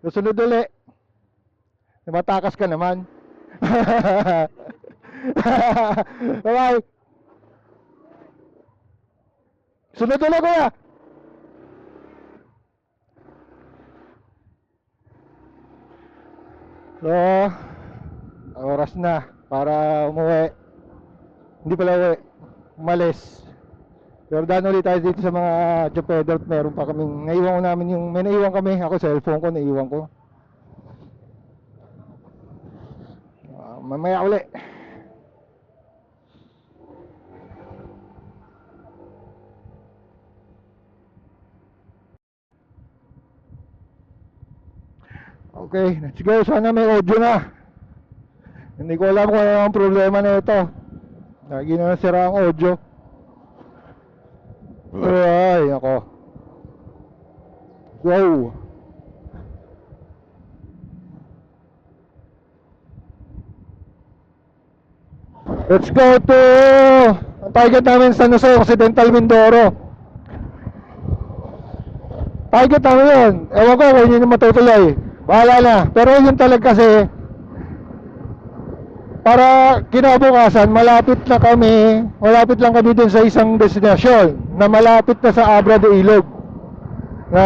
Susunod uli. Matakas ka naman. Bye-bye. Sunod uli, kuya. So, oras na para umuwi. Hindi pala uwi. Umalis. Pero daan ulit tayo dito sa mga Jupiter. Meron pa kaming, naiwan ko namin yung, may naiwan kami. Ako, cellphone ko, naiwan ko. Mamaya uli. Okay, let's go. Sana may audio na. Hindi ko alam kung ano ang problema na ito. Lagi na nasira ang audio. Ay, ako. Wow. Let's go to ang target namin San Jose, Occidental Mindoro. Target namin yun. Ewan ko kung yun yung matutuloy. Bahala na. Pero yun talaga kasi para kinabukasan, malapit lang kami dun sa isang destinasyon na malapit na sa Abra de Ilog na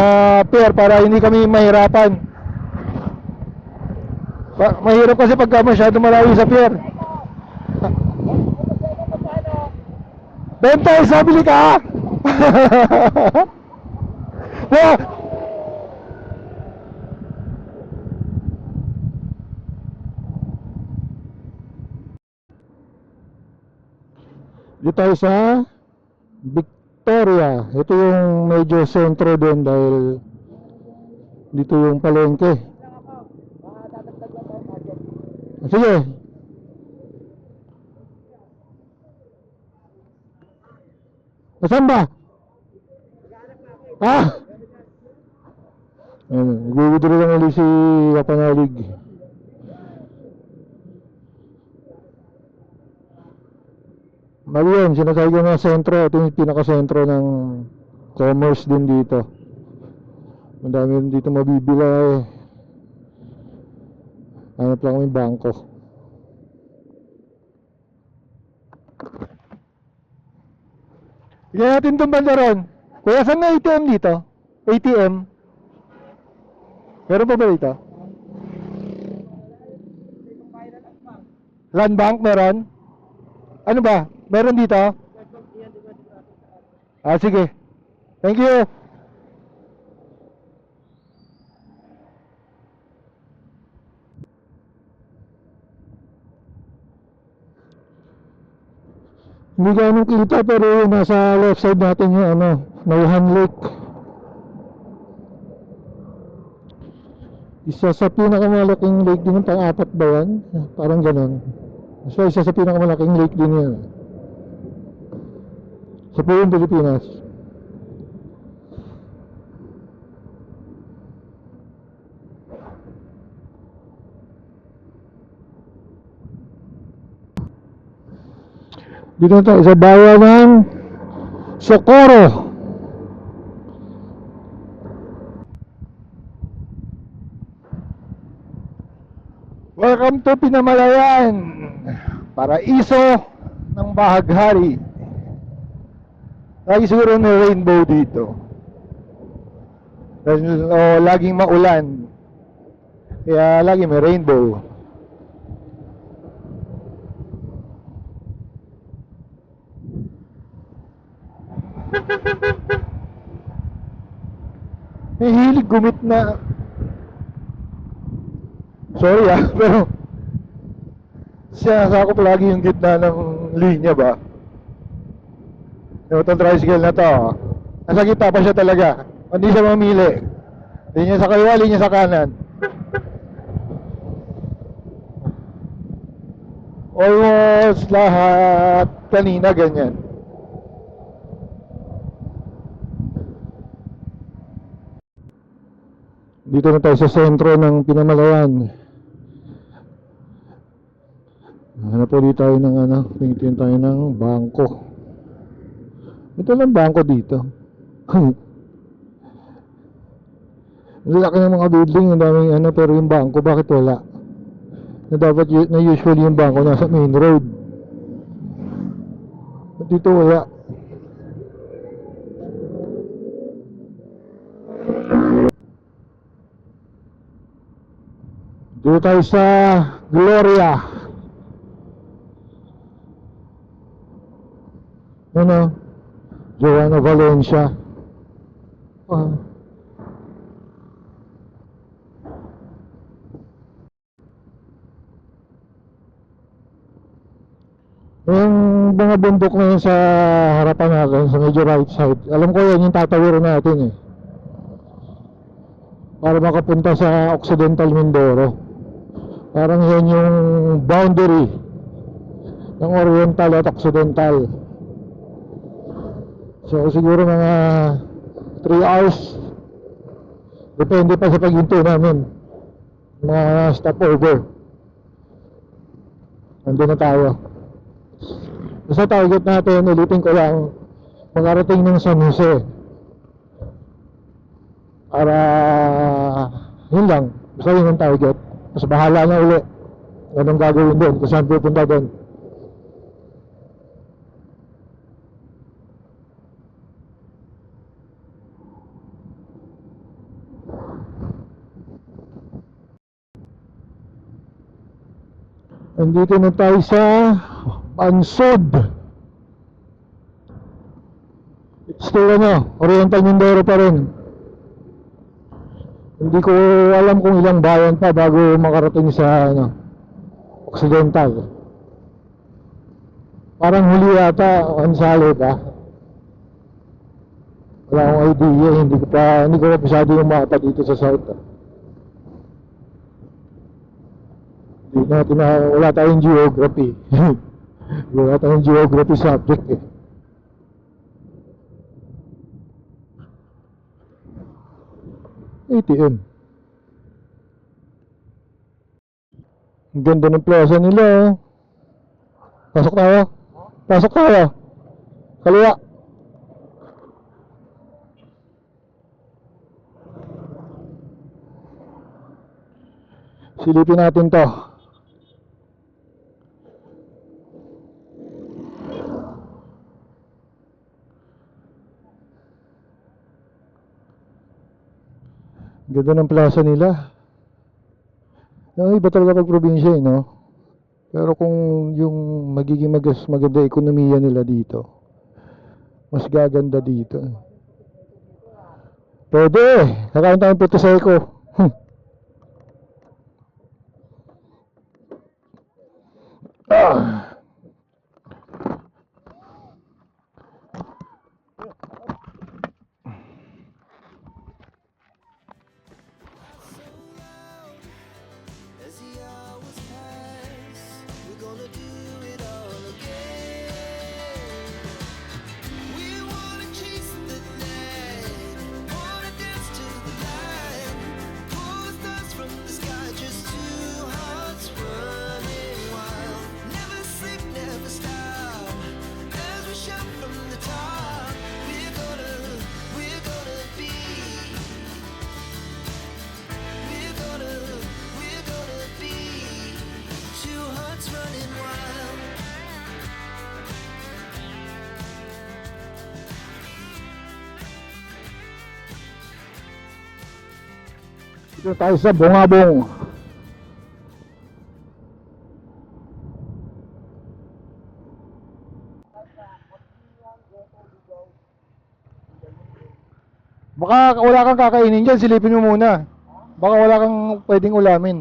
pier para hindi kami mahirapan. Mahirap kasi pagka masyado malayo sa pier. Bentay, sabili ka! Wah! Dito tayo sa Victoria. Ito yung medyo sentro din dahil dito yung palengke. Sige. Nasaan ba? Ah! Nag-withdraw lang ulit si Kapanalig. Mali yun, sinasabi ko nga sentro. Ito yung pinaka-sentro ng commerce din dito. Ang dami rin dito mabibila eh. Hanap lang kami bangko. Tignan natin itong banda ron. Kuya, saan may ATM dito? ATM? Meron pa ba dito? Land Bank meron? Ano ba? Meron dito? Ah, sige. Thank you. Hindi ganun kita pero nasa left side natin yung ano, Nauhan Lake. Isa sa pinakamalaking lake din, pang-apat ba yan? Parang ganun. So isa sa pinakamalaking lake din yan sa buong Pilipinas. Dito na tayo sa bayan ng Socorro. Welcome to Pinamalayan, paraiso ng bahaghari. Lagi siguro may rainbow dito. Laging maulan. Kaya lagi may rainbow. May hilig gumit na. Sorry pero sinasakop lagi yung gitna ng linya ba? Yung itong tricycle na to, nasa gitna pa siya talaga. Hindi siya mamili. Linya sa kaliwa, linya sa kanan. Almost lahat kanina ganyan. Dito na tayo sa sentro ng Pinamalayan. Hanap ulit tayo ng ano, tingin tayo ng bangko. Ito lang bangko dito. Ang laki ng mga building, ang daming ano, pero yung bangko, bakit wala? Na dapat na usually yung bangko nasa main road. Ba't dito wala? Dito tayo sa Gloria. Ano? Joanna Valencia. Ah. Yung mga bundok na yun sa harapan natin, sa medyo right side, alam ko yan yung tatawirin natin eh, para makapunta sa Occidental Mindoro. Parang yan yung boundary ng Oriental at Occidental. So siguro mga 3 hours, depende pa sa paghinto namin, mga stopover. Nandun na tayo. Sa target natin, ulitin ko lang, makarating ng San Jose. Para, yun lang, basta yun ang target. Mas bahala na uli. Anong gagawin doon, kung saan pupunta doon. Andito na tayo sa Bansod. Still ano, Oriental Mindoro pa rin. Hindi ko alam kung ilang bayan pa bago makarating sa ano, Occidental. Parang huli yata, Gonzalo pa. Wala akong idea, hindi ko pa masyado yung mapa dito sa south. Wala tayong geography. Wala tayong geography subject eh. ATM. Ang ganda ng plaza nila oh. Pasok tayo. Pasok tayo. Kaliwa. Silipin natin to. Ganda ng plaza nila. Iba talaga pag probinsya eh, no? Pero kung yung magiging maganda ekonomiya nila dito, mas gaganda dito. Pwede! Kakain tayong puto seco. Ah! Dito tayo sa Bungabong. Baka wala kang kakainin dyan, silipin mo muna. Baka wala kang pwedeng ulamin.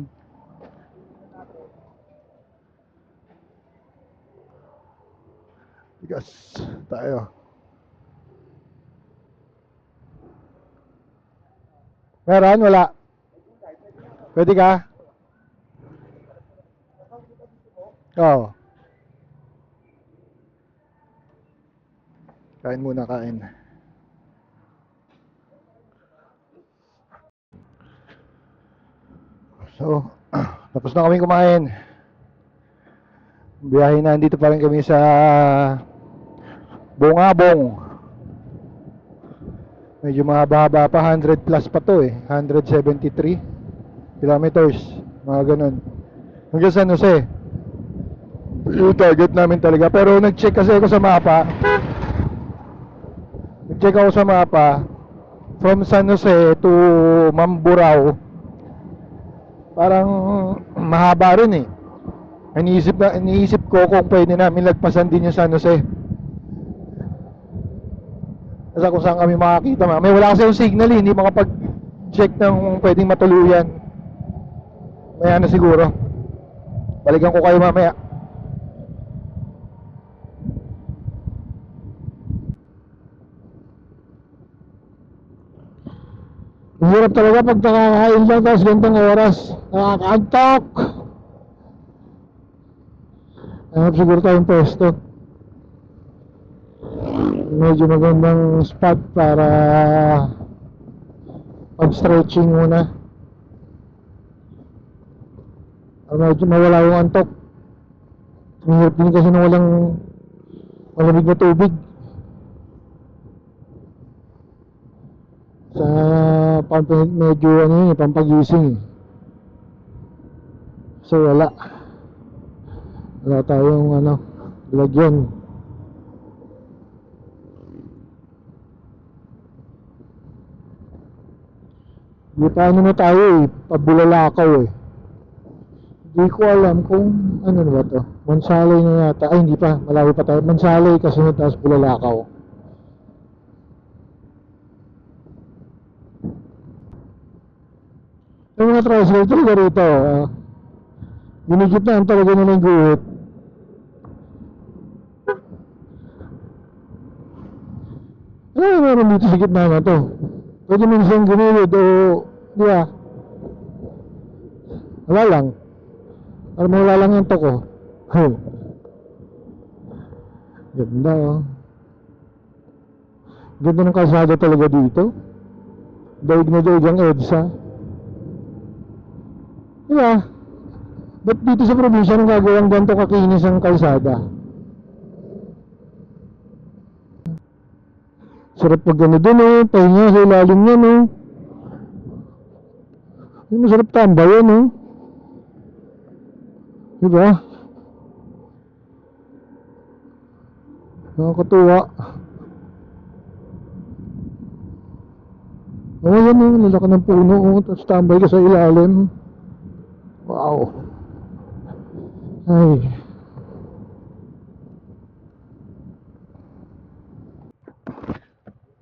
Tigas tayo. Meron? Wala? Pwede ka? Oo. Kain muna, kain. So, tapos na kami kumain. Biyahe na, dito pa rin kami sa Bungabong. Medyo mahaba-haba pa, 100 plus pa to eh. 173 kilometers, mga ganun. Hanggang San Jose. Yung target namin talaga. Pero nag-check kasi ako sa mapa. Nag-check ako sa mapa. From San Jose to Mamburao, parang mahaba rin eh. Iniisip ko kung pwede namin lagpasan din yung San Jose. Kasi kung saan kami makakita. May wala kasi yung signal eh. Hindi makapag-check ng pwedeng matuluyan. Maya na siguro. Balikan ko kayo mamaya. Hirap talaga pag nakakain lang tapos gantong oras. Nakakaantok. Hanap siguro tayong pwesto. Medyo magandang spot para pag-stretching muna. Medyo mawala yung antok. Mahirap din kasi nung walang malamig na tubig. Sa medyo ano yun, pampagising eh. So wala tayong lagyan. Di pa ano na tayo eh, pabulalakaw eh. Di ko alam kung ano na ba to. Mansalay na yata. Ay hindi pa, malayo pa tayo. Mansalay kasi na tapos bulalakaw. Yung mga tricycle talaga rito, ginigit na talaga na ng guhit. Ano yung meron dito sa gitna na to? Pwede minsan gumilid o di ba? Wala lang. Para mawala lang yung toko. Ganda oh. Ganda ng kalsada talaga dito. Daig na daig ang EDSA. Diba? Ba't dito sa probinsya nang gagawang ganito kakinis ang kalsada? Sarap pag gano dun oh. Pahinga sa ilalim niya no. Yung masarap tambayan oh. Diba? Nakakatuwa. Oo yan oh. Lalaki ng puno oh. Tapos tambay ka sa ilalim. Wow. Ay.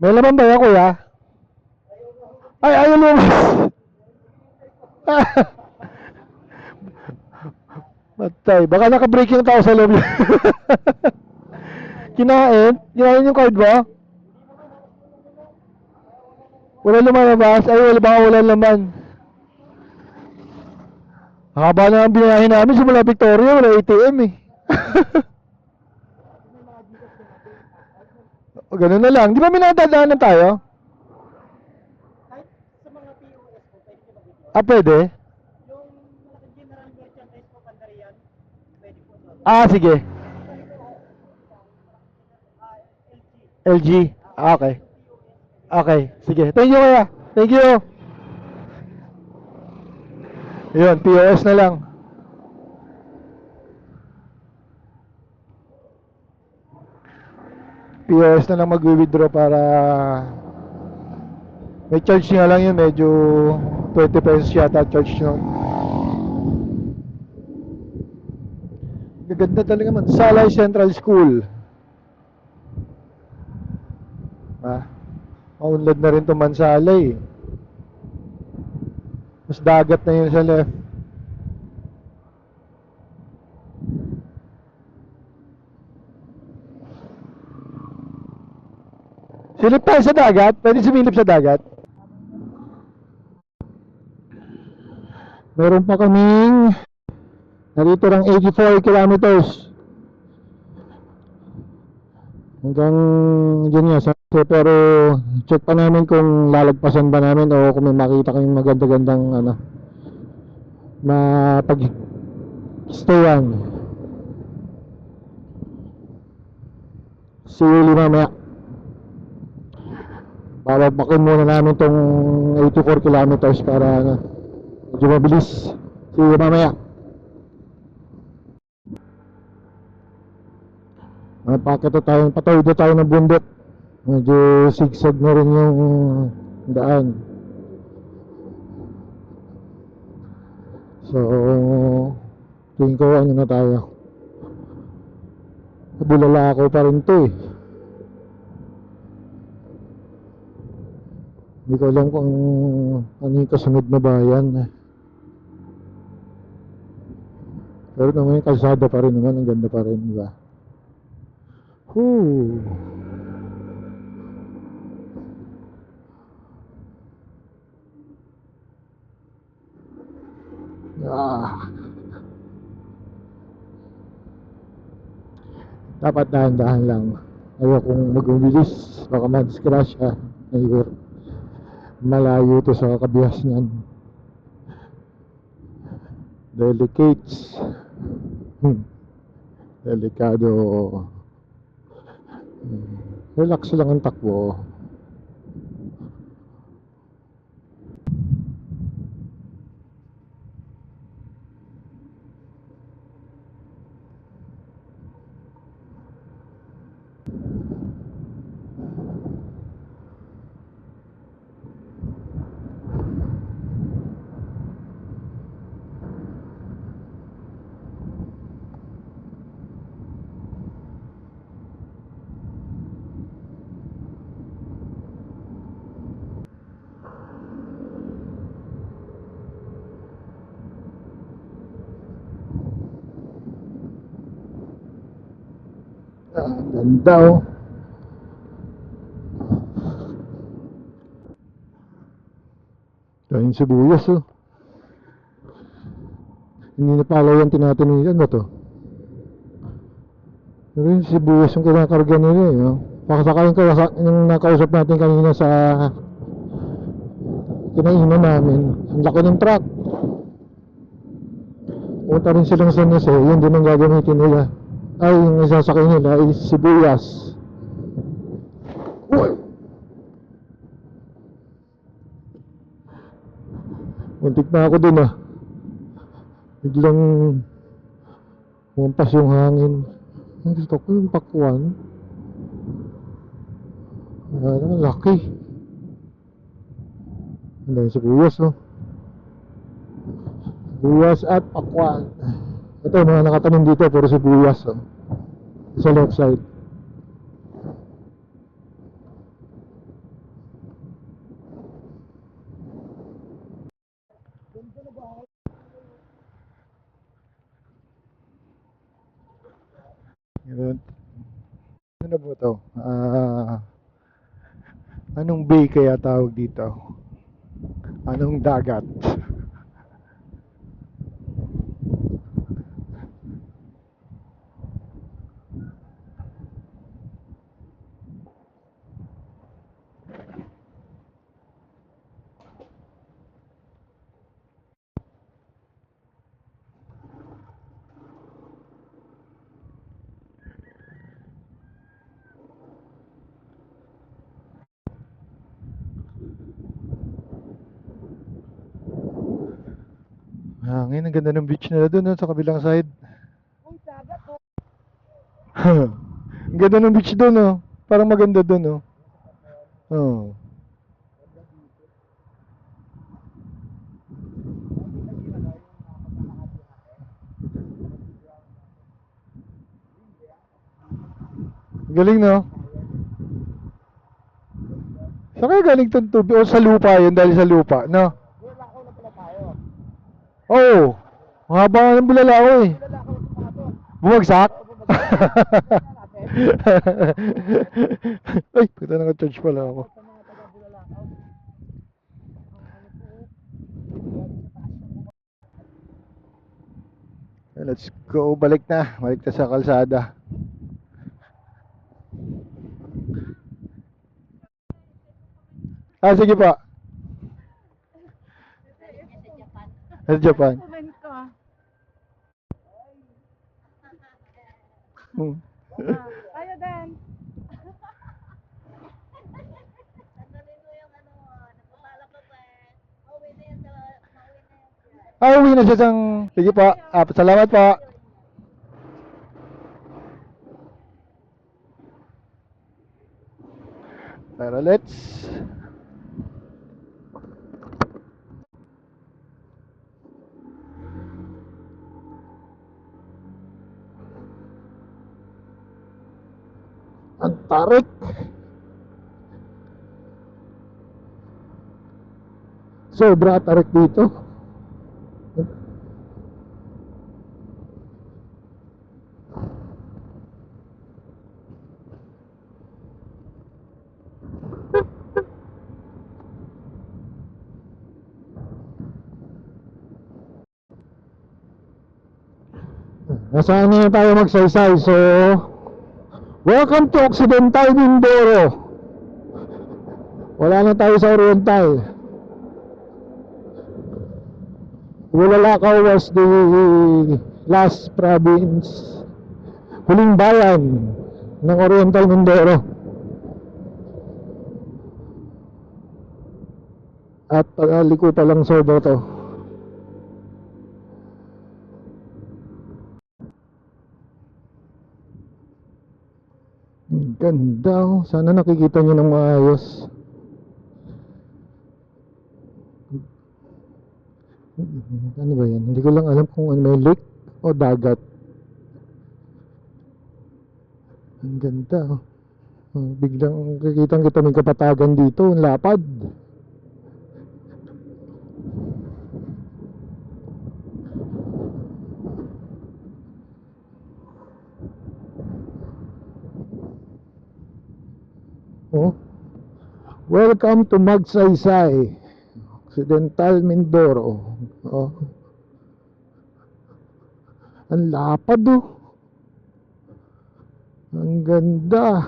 May laman ba yan kuya? Ay ayaw lumabas. Matay. Baka naka-break yung tao sa loob. Kinain? Kinain yung card mo? Wala lumalabas? Ay wala, baka wala laman. Haba na ang binahin namin simula Victoria. Wala ATM eh. Ganun na lang. Di ba may nadadaanan tayo? Ah, pwede? Ah, sige. LG. Ah, okay. Okay, sige. Thank you kuya. Thank you. Yun, POS na lang. POS na lang mag-withdraw para may charge nga lang yun. Medyo 20 pesos yata charge yun. Gaganda talaga man. Salay Central School. Ah, maunlad na rin to Mansalay. Mas dagat na yun sa left. Silip tayo sa dagat? Pwede sumilip sa dagat? Meron pa kaming narito lang 84 kilometers hanggang dyan nga pero check pa namin kung lalagpasan ba namin o kung may makita kayong maganda-gandang mapag stayan. See you mamaya. Bababakin muna namin tong 84 kilometers para ano, medyo mabilis. See you mamaya. Pakita tayo, patawid na tayo ng bundok. Medyo zigzag na rin yung daan. So, tingin ko ano na tayo. Bulala ako pa rin to eh. Hindi ko alam kung ano yung kasunod na bayan. Pero naman yung kalsada pa rin naman, ang ganda pa rin, di ba? Whoo! Ah. Dapat dahan-dahan lang. Ayokong mag-umilis, baka ma-disgrasya. Ayun. Malayo to sa kabihas niyan. Delicates. Delikado. Relax lang ang takbo. Ganda oh. Yung sibuyas oh. Hindi na pala yung tinatanigan ba to? Pero yung sibuyas yung kinakarga nila eh. Oh. Pakasakaling yung nakausap natin kanina sa kinainan namin. Ang laki ng truck. Punta rin silang San Jose. Yun din ang gagamitin nila. Ay, yung isasakay nila ay sibuyas. Uy! Muntik na ako dun ah. Biglang humampas yung hangin. Ang gusto ko yung pakwan. Ang laki. Ano yung sibuyas no? Sibuyas at pakwan. Ito mga nakatanim dito puro sibuyas oh. Sa left side. Yun. Ano na po ito? Anong bay kaya tawag dito? Anong dagat? Hangin, ang ganda ng beach nila doon no, sa kabilang side. Ang ganda ng beach doon no. Parang maganda doon no. Oh. Galing no. Saan kaya galing tong tubig? O sa lupa yun dahil sa lupa, no? Oo. Oh, mahaba nga ng bulalao eh. Bumagsak? Ay, puta naka-charge pala ako. Let's go, balik na. Balik na sa kalsada. Sige pa. Sa Japan. Hmm. Tayo din. Uwi na siya sang... Sige po. Salamat po. Pero let's... Ang tarik. Sobra tarik dito. Nasaan na tayo magsaysay? So, welcome to Occidental Mindoro. Wala na tayo sa Oriental. Bulalakaw was the last province, huling bayan ng Oriental Mindoro. At liko pa lang sobo to. Ganda oh. Sana nakikita nyo ng maayos. Ano ba yan? Hindi ko lang alam kung ano, may lake o dagat. Ang ganda oh. Biglang kikitang kita may kapatagan dito. Ang lapad. Oh. Welcome to Magsaysay, Occidental Mindoro. Oh. Ang lapad oh. Ang ganda.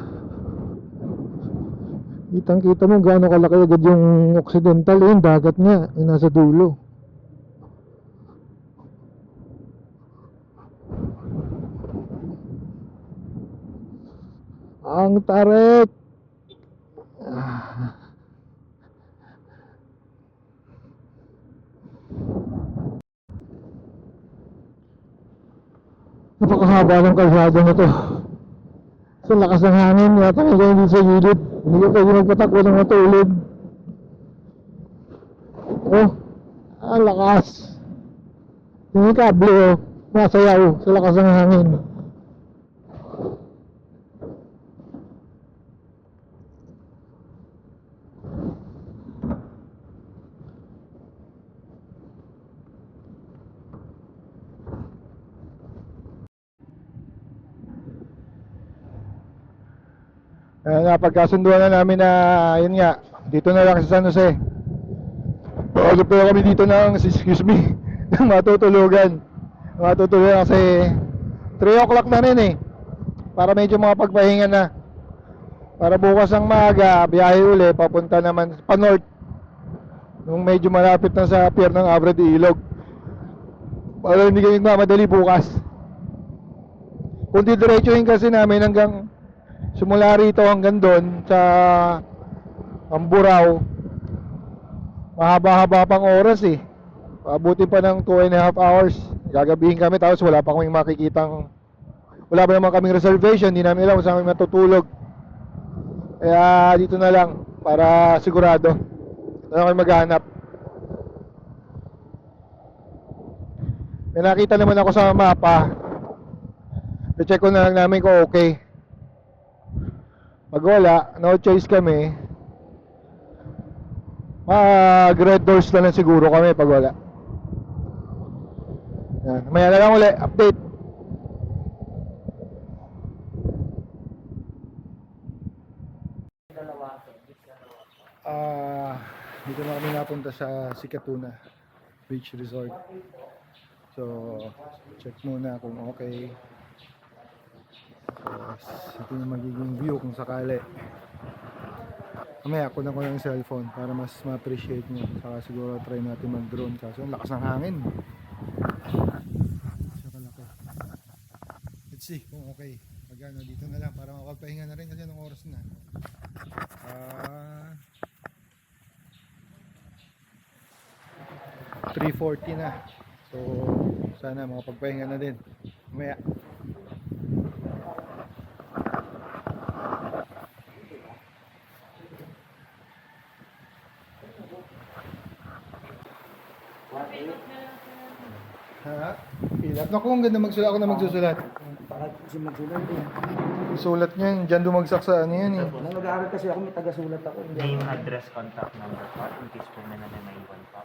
Kitang kita mo gaano kalaki agad yung Occidental, yung dagat niya yung nasa dulo. Ang tarik. Napakahaba ng kalsada na to. Sa lakas ng hangin, yata nga hindi sa gilid. Hindi ka pwede magpatakbo ng matulog. Oh, ang lakas. Yung kable oh, masayaw sa lakas ng hangin. Pagkasunduan na namin na yun nga, dito na lang sa San Jose. Pagod pa kami dito ng, excuse me, ng matutulugan. Matutulugan kasi 3 o'clock na rin eh. Para medyo makapagpahinga na. Para bukas ang maaga, biyahe uli, papunta naman pa north. Nung medyo malapit na sa pier ng Abra de Ilog. Para hindi kami mamadali bukas. Kung didiretsuhin kasi namin hanggang simula rito hanggang doon sa Amburao, mahaba-haba pang oras eh. Abuti pa ng 2.5 hours. Gagabihin kami tapos wala pa kaming makikitang, wala pa naman kaming reservation. Hindi namin alam kung saan kami matutulog. Kaya dito na lang para sigurado. Dito na kami maghanap. May nakita naman ako sa mapa. I-check ko na lang namin kung okay. Pag wala, no choice kami. Mag-red doors na lang siguro kami pag wala. Yan. Maya na lang ulit. Update. Dito na kami napunta sa Sikatuna Beach Resort. So, check muna kung okay. Ito yung magiging view kung sakali. Mamaya kunan ko ng cellphone para mas ma-appreciate nyo. Saka siguro try natin mag-drone. Kaso ang lakas ng hangin. Let's see kung okay. Magano dito na lang para makapagpahinga na rin kasi anong oras na. 3:40 na. So, sana makapagpahinga na din. Mamaya. Ha? Pilap. Naku, ang ganda magsulat. Ako na magsusulat. Para kasi magsulat eh. Sulat niyan, dyan dumagsak sa ano yan eh. Nung nag-aaral kasi ako, may taga-sulat ako. Hindi Name, ako- address, contact number po. In case po may maiwan po.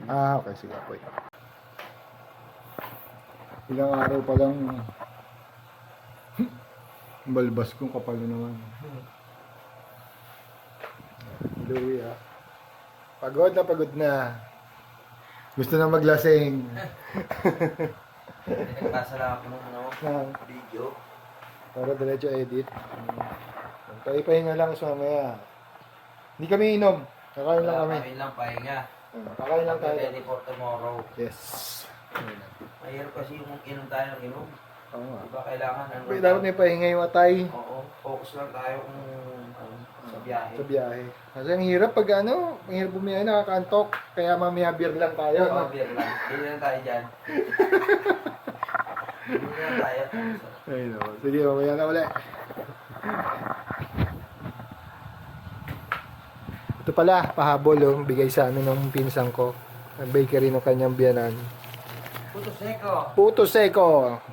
Ah, okay. Sige, wait. Ilang araw pa lang. Balbas kong kapal na naman. Hallelujah. Pagod na pagod na. Gusto na maglasing. Nagbasa lang ako ng Na, video. para diretso edit. Tayo pahinga lang sa mamaya. Hindi kami inom. Kakain lang kami. Kakain lang, pahinga. Kakain lang tayo. Ready for tomorrow. Yes. Mahirap kasi yung inom tayo ng inom. Oo nga. Diba kailangan Pero dapat may pahinga yung atay Oo, focus lang tayo kung sa biyahe. sa biyahe. Kasi ang hirap pag ano, ang hirap bumiyahe, nakakantok. Kaya mamaya beer lang tayo. Oo, No? beer lang. Bili lang tayo dyan. Bili lang tayo. Ay, no. Sige, mamaya na ulit. Ito pala, pahabol oh, bigay sa amin ng pinsang ko. Ang bakery ng kanyang biyanan. Puto seko. Puto Seco.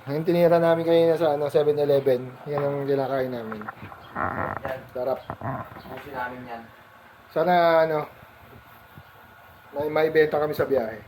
Yung tinira namin kanina sa ano, 7-Eleven. Yan ang kinakain namin. Yan. Sarap. Pusin namin yan. Sana ano, may benta kami sa biyahe.